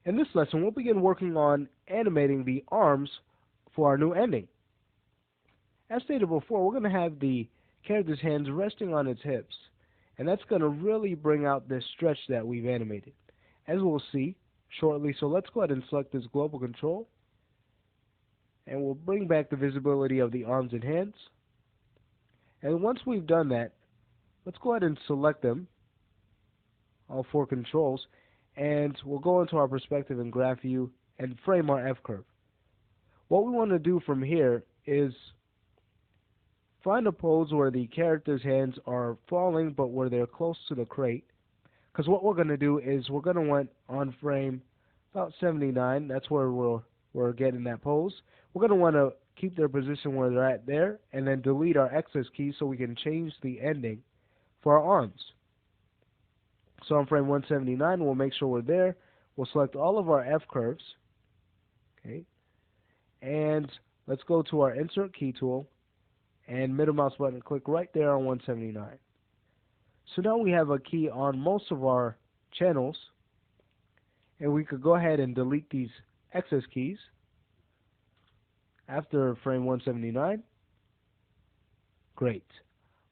In this lesson, we'll begin working on animating the arms for our new ending. As stated before, we're going to have the character's hands resting on its hips, and that's going to really bring out this stretch that we've animated, as we'll see shortly. So let's go ahead and select this global control, and we'll bring back the visibility of the arms and hands. And once we've done that, let's go ahead and select them, all four controls, and we'll go into our perspective and graph view and frame our F-curve. What we want to do from here is find a pose where the character's hands are falling but where they're close to the crate, because what we're going to do is we're going to want on frame about 79. That's where we're getting that pose. We're going to want to keep their position where they're at there, and then delete our excess keys so we can change the ending for our arms. So on frame 179, we'll make sure we're there. We'll select all of our F-curves. Okay. And let's go to our Insert Key tool and middle mouse button, click right there on 179. So now we have a key on most of our channels, and we could go ahead and delete these excess keys after frame 179. Great.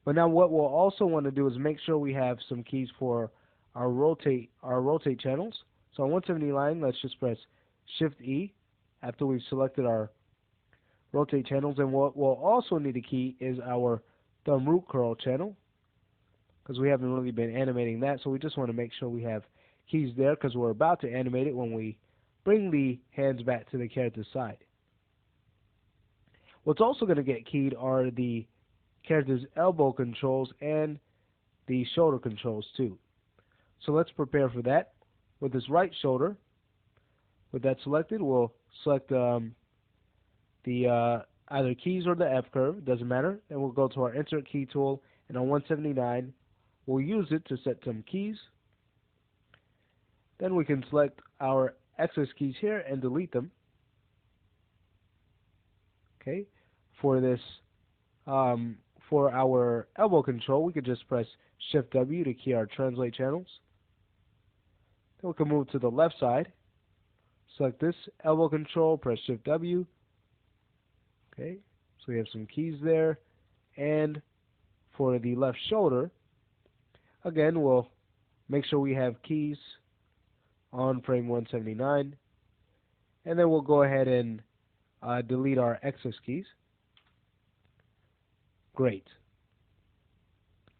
But now what we'll also want to do is make sure we have some keys for our rotate channels. So on 179, let's just press Shift E after we've selected our rotate channels. And what we'll also need a key is our thumb root curl channel, because we haven't really been animating that. So we just want to make sure we have keys there, because we're about to animate it when we bring the hands back to the character's side. What's also going to get keyed are the character's elbow controls and the shoulder controls too. So let's prepare for that. With this right shoulder, with that selected, we'll select the either keys or the F-curve, doesn't matter. Then we'll go to our Insert Key tool, and on 179, we'll use it to set some keys. Then we can select our excess keys here and delete them. Okay, for this, for our elbow control, we could just press Shift W to key our translate channels. Then we can move to the left side, select this elbow control, press Shift W. Okay, so we have some keys there. And for the left shoulder, again, we'll make sure we have keys on frame 179. And then we'll go ahead and delete our excess keys. Great.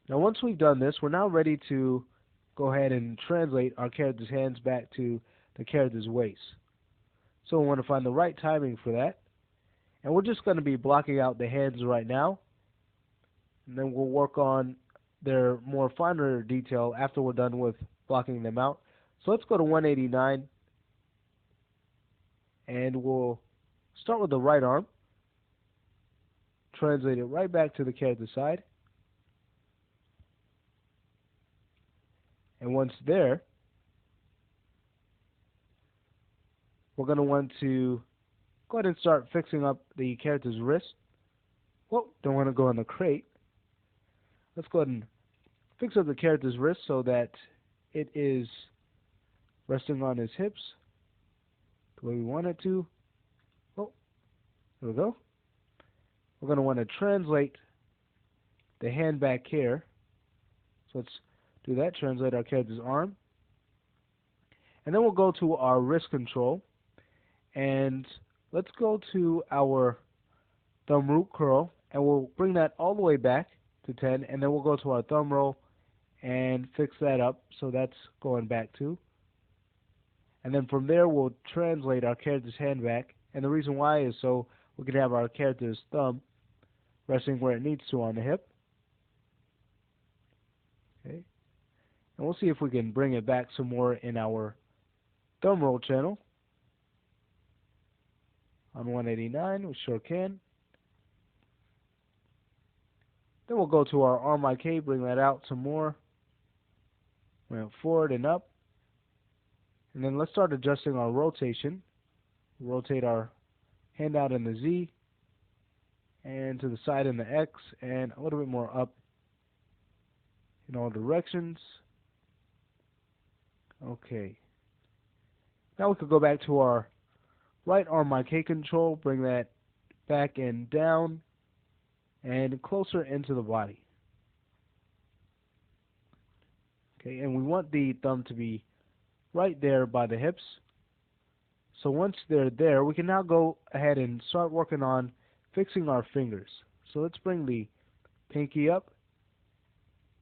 Now once we've done this, we're now ready to go ahead and translate our character's hands back to the character's waist. So we want to find the right timing for that. And we're just going to be blocking out the hands right now. And then we'll work on their more finer detail after we're done with blocking them out. So let's go to 189. And we'll start with the right arm. Translate it right back to the character's side. And once there, we're going to want to go ahead and start fixing up the character's wrist. Whoa, don't want to go on the crate. Let's go ahead and fix up the character's wrist so that it is resting on his hips the way we want it to. Oh, there we go. We're going to want to translate the hand back here. So let's do that, translate our character's arm. And then we'll go to our wrist control. And let's go to our thumb root curl. And we'll bring that all the way back to 10. And then we'll go to our thumb roll and fix that up. So that's going back too. And then from there, we'll translate our character's hand back. And the reason why is so we can have our character's thumb resting where it needs to on the hip. Okay. And we'll see if we can bring it back some more in our thumb roll channel. On 189, we sure can. Then we'll go to our arm IK, bring that out some more. Bring it forward and up. And then let's start adjusting our rotation. Rotate our hand out in the Z, and to the side in the X, and a little bit more up in all directions. Okay. Now we could go back to our right arm IK control, bring that back and down and closer into the body. Okay, and we want the thumb to be right there by the hips. So once they're there, we can now go ahead and start working on fixing our fingers. So let's bring the pinky up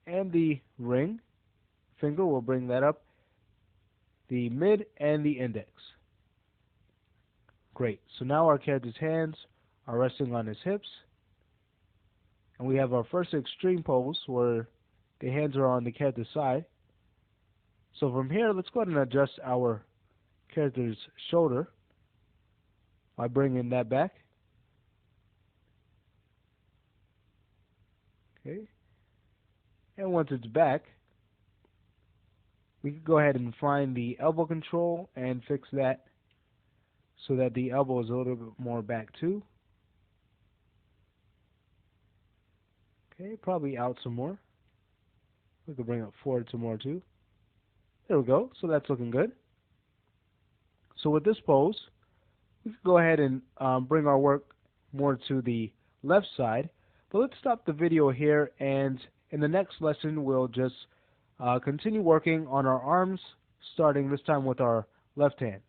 and the ring finger, we'll bring that up, the mid and the index. Great. So now our character's hands are resting on his hips, and we have our first extreme pose where the hands are on the character's side. So from here, let's go ahead and adjust our character's shoulder by bringing that back. Okay. And once it's back, we can go ahead and find the elbow control and fix that so that the elbow is a little bit more back too. Okay, probably out some more. We could bring it forward some more too. There we go. So that's looking good. So with this pose, we can go ahead and bring our work more to the left side. But let's stop the video here, and in the next lesson we'll just continue working on our arms, starting this time with our left hand.